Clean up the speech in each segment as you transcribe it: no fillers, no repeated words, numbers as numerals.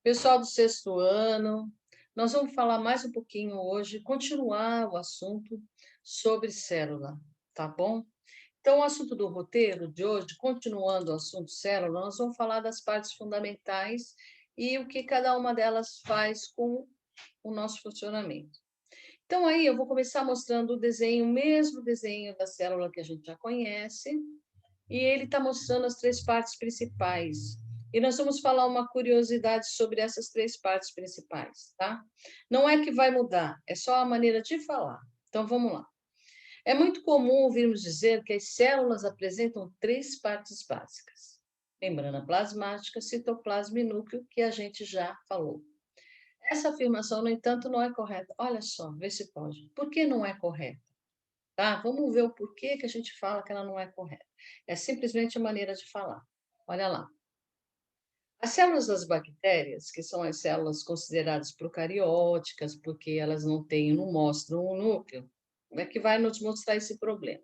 Pessoal do sexto ano, nós vamos falar mais um pouquinho hoje, continuar o assunto sobre célula, tá bom? Então, o assunto do roteiro de hoje, continuando o assunto célula, nós vamos falar das partes fundamentais e o que cada uma delas faz com o nosso funcionamento. Então, aí eu vou começar mostrando o desenho, o mesmo desenho da célula que a gente já conhece, e ele está mostrando as três partes principais. E nós vamos falar uma curiosidade sobre essas três partes principais, tá? Não é que vai mudar, é só a maneira de falar. Então, vamos lá. É muito comum ouvirmos dizer que as células apresentam três partes básicas: membrana plasmática, citoplasma e núcleo, que a gente já falou. Essa afirmação, no entanto, não é correta. Olha só, vê se pode. Por que não é correta? Tá? Vamos ver o porquê que a gente fala que ela não é correta. É simplesmente a maneira de falar. Olha lá. As células das bactérias, que são as células consideradas procarióticas, porque elas não mostram o núcleo, é que vai nos mostrar esse problema.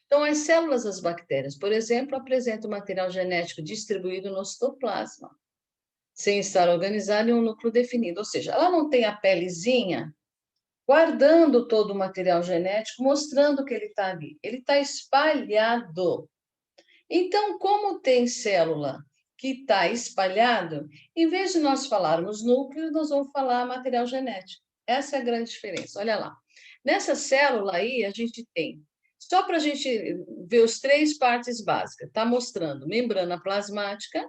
Então, as células das bactérias, por exemplo, apresentam material genético distribuído no citoplasma, sem estar organizado em um núcleo definido. Ou seja, ela não tem a pelezinha guardando todo o material genético, mostrando que ele está ali. Ele está espalhado. Então, como tem célula que está espalhado, em vez de nós falarmos núcleo, nós vamos falar material genético. Essa é a grande diferença. Olha lá. Nessa célula aí, a gente tem, só para a gente ver as três partes básicas, está mostrando membrana plasmática,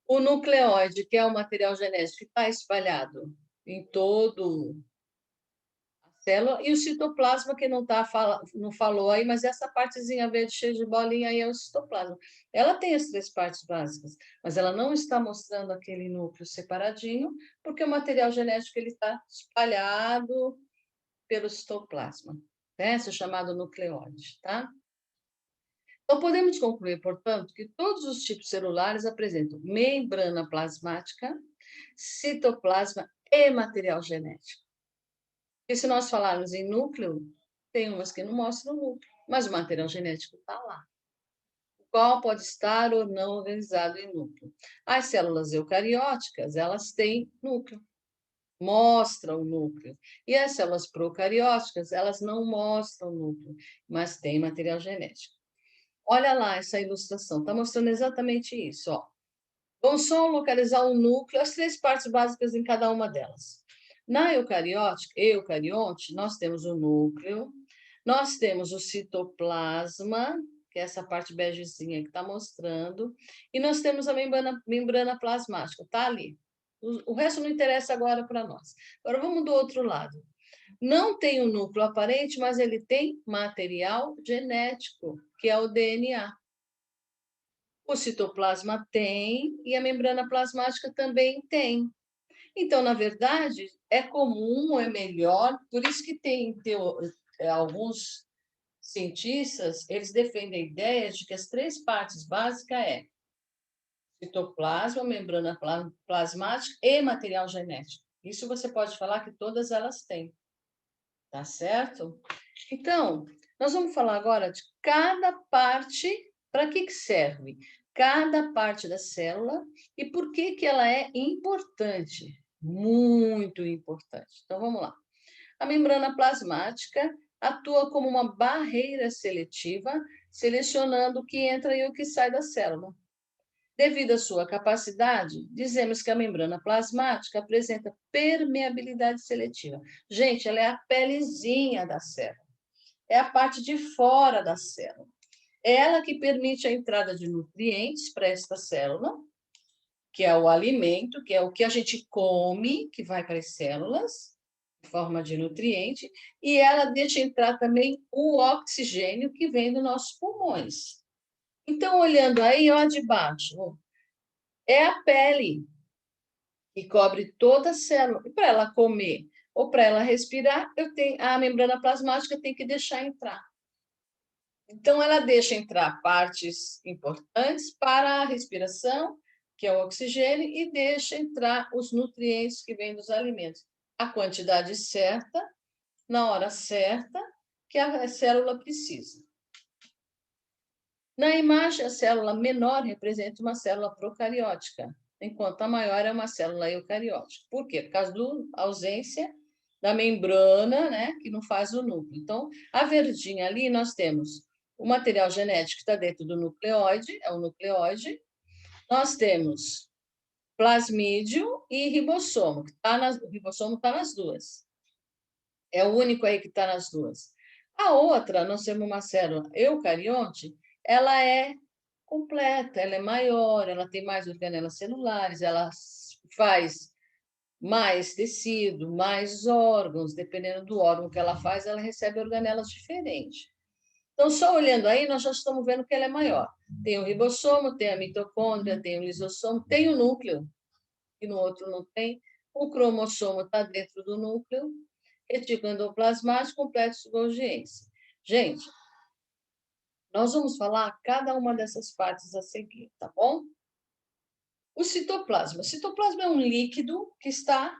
o nucleóide, que é o material genético que está espalhado em todo célula, e o citoplasma, que não falou aí, mas essa partezinha verde cheia de bolinha aí é o citoplasma. Ela tem as três partes básicas, mas ela não está mostrando aquele núcleo separadinho, porque o material genético ele está espalhado pelo citoplasma, né? Esse é chamado nucleóide, tá? Então, podemos concluir, portanto, que todos os tipos celulares apresentam membrana plasmática, citoplasma e material genético. E se nós falarmos em núcleo, tem umas que não mostram o núcleo, mas o material genético está lá, o qual pode estar ou não organizado em núcleo. As células eucarióticas, elas têm núcleo, mostram o núcleo. E as células procarióticas, elas não mostram o núcleo, mas têm material genético. Olha lá essa ilustração, está mostrando exatamente isso, ó. Vamos só localizar o núcleo, as três partes básicas em cada uma delas. Na eucarionte, nós temos o núcleo, nós temos o citoplasma, que é essa parte begezinha que está mostrando, e nós temos a membrana plasmática, está ali. O resto não interessa agora para nós. Agora vamos do outro lado. Não tem o núcleo aparente, mas ele tem material genético, que é o DNA. O citoplasma tem e a membrana plasmática também tem. Então, na verdade, é comum, é melhor, por isso que tem alguns cientistas, eles defendem a ideia de que as três partes básicas é citoplasma, membrana plasmática e material genético. Isso você pode falar que todas elas têm, tá certo? Então, nós vamos falar agora de cada parte, para que serve cada parte da célula e por que ela é importante, muito importante. Então, vamos lá. A membrana plasmática atua como uma barreira seletiva, selecionando o que entra e o que sai da célula. Devido à sua capacidade, dizemos que a membrana plasmática apresenta permeabilidade seletiva. Gente, ela é a pelezinha da célula. É a parte de fora da célula. É ela que permite a entrada de nutrientes para esta célula, que é o alimento, que é o que a gente come, que vai para as células, em forma de nutriente, e ela deixa entrar também o oxigênio que vem dos nossos pulmões. Então, olhando aí, ó, de baixo, é a pele que cobre toda a célula. E para ela comer ou para ela respirar, a membrana plasmática tem que deixar entrar. Então, ela deixa entrar partes importantes para a respiração, que é o oxigênio, e deixa entrar os nutrientes que vêm dos alimentos. A quantidade certa, na hora certa, que a célula precisa. Na imagem, a célula menor representa uma célula procariótica, enquanto a maior é uma célula eucariótica. Por quê? Por causa da ausência da membrana, né, que não faz o núcleo. Então, a verdinha ali, nós temos o material genético que está dentro do nucleóide, é o nucleóide. Nós temos plasmídio e ribossomo, o ribossomo está nas duas. É o único aí que está nas duas. A outra, nós temos uma célula eucarionte, ela é completa, ela é maior, ela tem mais organelas celulares, ela faz mais tecido, mais órgãos, dependendo do órgão que ela faz, ela recebe organelas diferentes. Então, só olhando aí, nós já estamos vendo que ela é maior. Tem o ribossomo, tem a mitocôndria, tem o lisossomo, tem o núcleo, que no outro não tem. O cromossomo está dentro do núcleo, retículo endoplasmático, complexo Golgiense. Gente, nós vamos falar cada uma dessas partes a seguir, tá bom? O citoplasma. O citoplasma é um líquido que está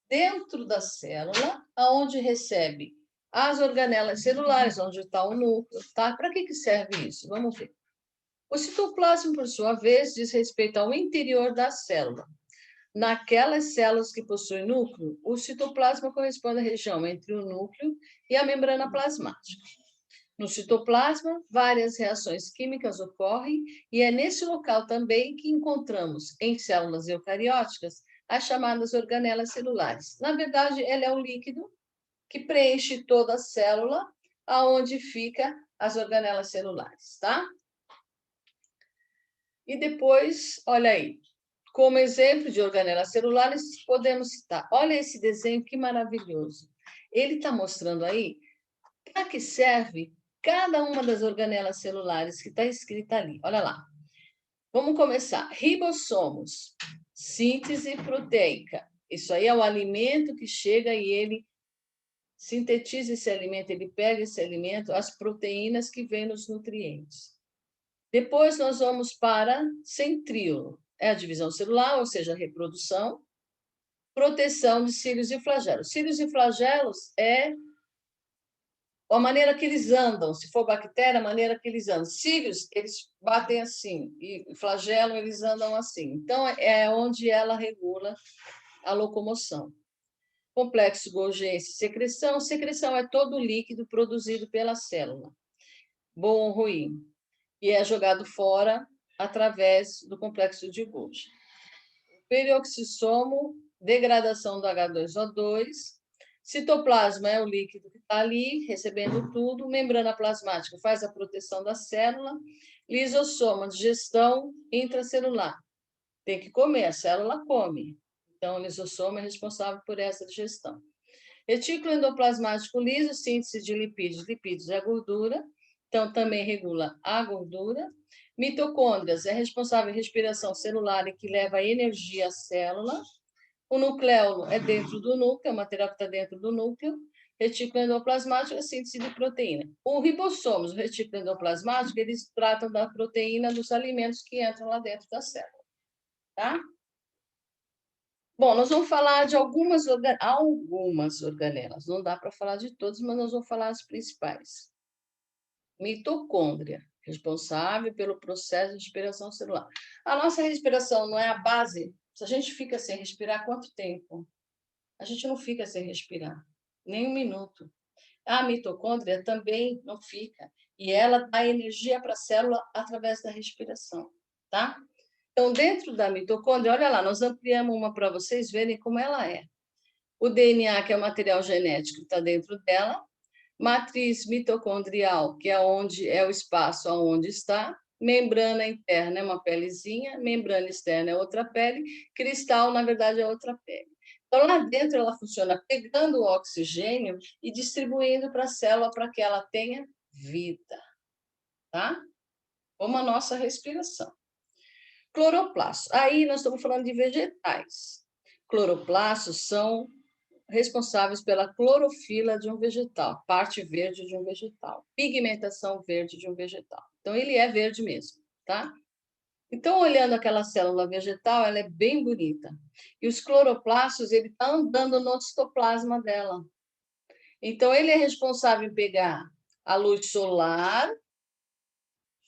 dentro da célula, onde recebe as organelas celulares, onde está o núcleo, tá? Para que serve isso? Vamos ver. O citoplasma, por sua vez, diz respeito ao interior da célula. Naquelas células que possuem núcleo, o citoplasma corresponde à região entre o núcleo e a membrana plasmática. No citoplasma, várias reações químicas ocorrem e é nesse local também que encontramos, em células eucarióticas, as chamadas organelas celulares. Na verdade, ela é um líquido que preenche toda a célula, aonde fica as organelas celulares, tá? E depois, olha aí, como exemplo de organelas celulares, podemos citar, olha esse desenho que maravilhoso. Ele está mostrando aí para que serve cada uma das organelas celulares que está escrita ali. Olha lá. Vamos começar. Ribossomos, síntese proteica. Isso aí é o alimento que chega e ele sintetiza esse alimento, ele pega esse alimento, as proteínas que vêm nos nutrientes. Depois nós vamos para centríolo. É a divisão celular, ou seja, a reprodução, proteção de cílios e flagelos. Cílios e flagelos é a maneira que eles andam. Se for bactéria, a maneira que eles andam. Cílios, eles batem assim, e flagelo, eles andam assim. Então, é onde ela regula a locomoção. Complexo Golgiense, secreção. Secreção é todo o líquido produzido pela célula, bom ou ruim, e é jogado fora através do complexo de Golgi. Peroxissomo, degradação do H2O2. Citoplasma é o líquido que está ali, recebendo tudo. Membrana plasmática faz a proteção da célula. Lisossomo, digestão intracelular. Tem que comer, a célula come. Então, o lisossomo é responsável por essa digestão. Retículo endoplasmático liso, síntese de lipídios. Lipídios é a gordura, então também regula a gordura. Mitocôndrias é responsável pela respiração celular e que leva a energia à célula. O nucleolo é dentro do núcleo, é o material que está dentro do núcleo. Retículo endoplasmático é a síntese de proteína. O ribossomos, o retículo endoplasmático, eles tratam da proteína dos alimentos que entram lá dentro da célula. Tá? Bom, nós vamos falar de algumas organelas. Não dá para falar de todas, mas nós vamos falar as principais. Mitocôndria, responsável pelo processo de respiração celular. A nossa respiração não é a base. Se a gente fica sem respirar, quanto tempo? A gente não fica sem respirar, nem um minuto. A mitocôndria também não fica. E ela dá energia para a célula através da respiração, tá? Então, dentro da mitocôndria, olha lá, nós ampliamos uma para vocês verem como ela é. O DNA, que é o material genético, está dentro dela. Matriz mitocondrial, que é onde é o espaço aonde está. Membrana interna é uma pelezinha, membrana externa é outra pele, cristal, na verdade, é outra pele. Então, lá dentro, ela funciona pegando o oxigênio e distribuindo para a célula para que ela tenha vida, tá? Como a nossa respiração. Cloroplastos. Aí nós estamos falando de vegetais. Cloroplastos são responsáveis pela clorofila de um vegetal, parte verde de um vegetal, pigmentação verde de um vegetal. Então, ele é verde mesmo, tá? Então, olhando aquela célula vegetal, ela é bem bonita. E os cloroplastos, ele está andando no citoplasma dela. Então, ele é responsável em pegar a luz solar,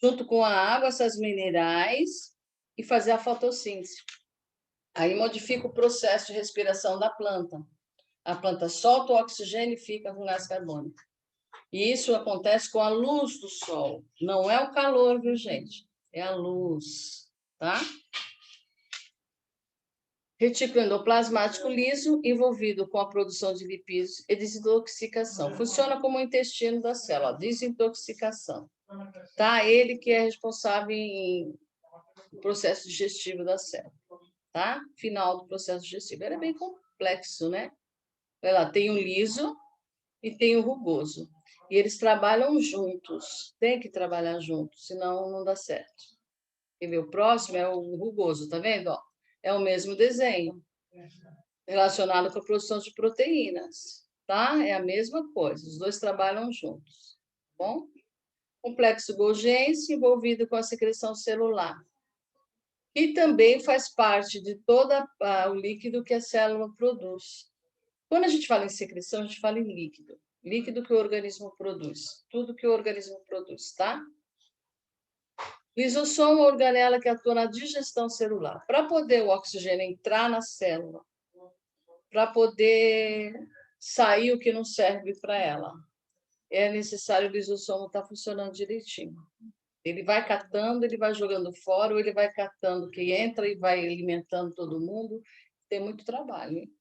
junto com a água, essas minerais, e fazer a fotossíntese. Aí modifica o processo de respiração da planta. A planta solta o oxigênio e fica com gás carbônico. E isso acontece com a luz do sol. Não é o calor, viu, gente? É a luz, tá? Retículo endoplasmático liso, envolvido com a produção de lipídios e desintoxicação. Funciona como o intestino da célula, desintoxicação. Tá? Ele que é responsável em processo digestivo da célula, tá? Final do processo digestivo. Ele é bem complexo, né? Olha lá, tem o liso e tem o rugoso. E eles trabalham juntos. Tem que trabalhar juntos, senão não dá certo. Quer ver? O próximo é o rugoso, tá vendo? Ó, é o mesmo desenho, relacionado com a produção de proteínas, tá? É a mesma coisa, os dois trabalham juntos, tá bom? Complexo Golgi envolvido com a secreção celular, e também faz parte de todo o líquido que a célula produz. Quando a gente fala em secreção, a gente fala em líquido. Líquido que o organismo produz. Tudo que o organismo produz, tá? Lisossomo é uma organela que atua na digestão celular. Para poder o oxigênio entrar na célula, para poder sair o que não serve para ela, é necessário o lisossomo estar funcionando direitinho. Ele vai catando, ele vai jogando fora, ou ele vai catando o que entra e vai alimentando todo mundo. Tem muito trabalho, hein?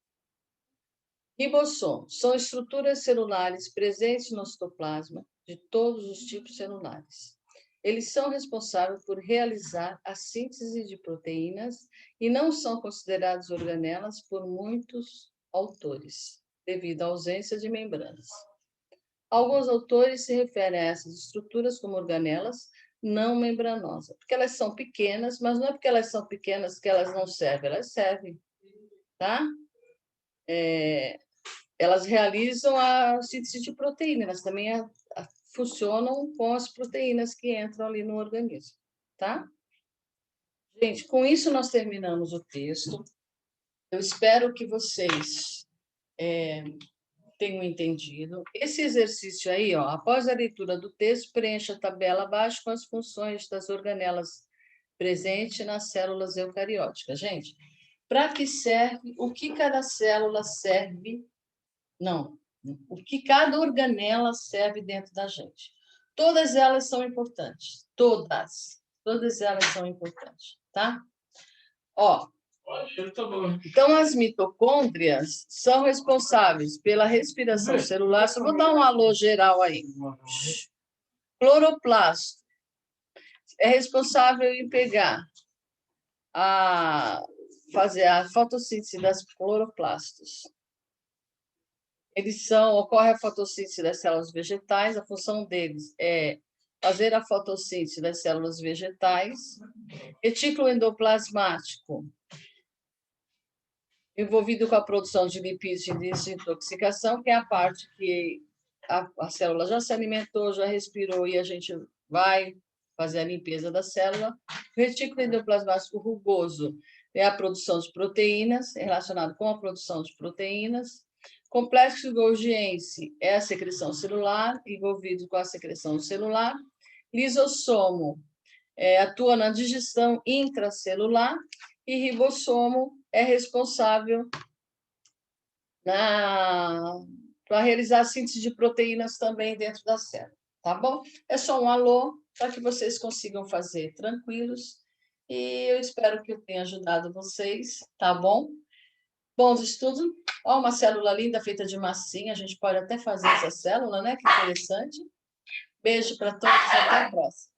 Ribossomos são estruturas celulares presentes no citoplasma de todos os tipos celulares. Eles são responsáveis por realizar a síntese de proteínas e não são considerados organelas por muitos autores, devido à ausência de membranas. Alguns autores se referem a essas estruturas como organelas não membranosas, porque elas são pequenas, mas não é porque elas são pequenas que elas não servem, elas servem, tá? Elas realizam a síntese de proteína, elas também funcionam com as proteínas que entram ali no organismo, tá? Gente, com isso nós terminamos o texto. Eu espero que vocês tenham entendido. Esse exercício aí, ó, após a leitura do texto, preencha a tabela abaixo com as funções das organelas presentes nas células eucarióticas. Gente, para que serve, o que cada célula serve? Não, o que cada organela serve dentro da gente. Todas elas são importantes, todas elas são importantes, tá? Ó, então as mitocôndrias são responsáveis pela respiração celular. Só vou dar um alô geral aí. Cloroplasto é responsável em fazer a fotossíntese das cloroplastos. Ocorre a fotossíntese das células vegetais, a função deles é fazer a fotossíntese das células vegetais. Retículo endoplasmático, envolvido com a produção de lipídios e desintoxicação, que é a parte que a célula já se alimentou, já respirou e a gente vai fazer a limpeza da célula. O retículo endoplasmático rugoso é a produção de proteínas, relacionado com a produção de proteínas. Complexo Golgiense é a secreção celular, envolvido com a secreção celular. Lisossomo atua na digestão intracelular e ribossomo é responsável para realizar a síntese de proteínas também dentro da célula, tá bom? É só um alô para que vocês consigam fazer tranquilos e eu espero que eu tenha ajudado vocês, tá bom? Bons estudos. Ó, uma célula linda feita de massinha, a gente pode até fazer essa célula, né? Que interessante. Beijo para todos, até a próxima.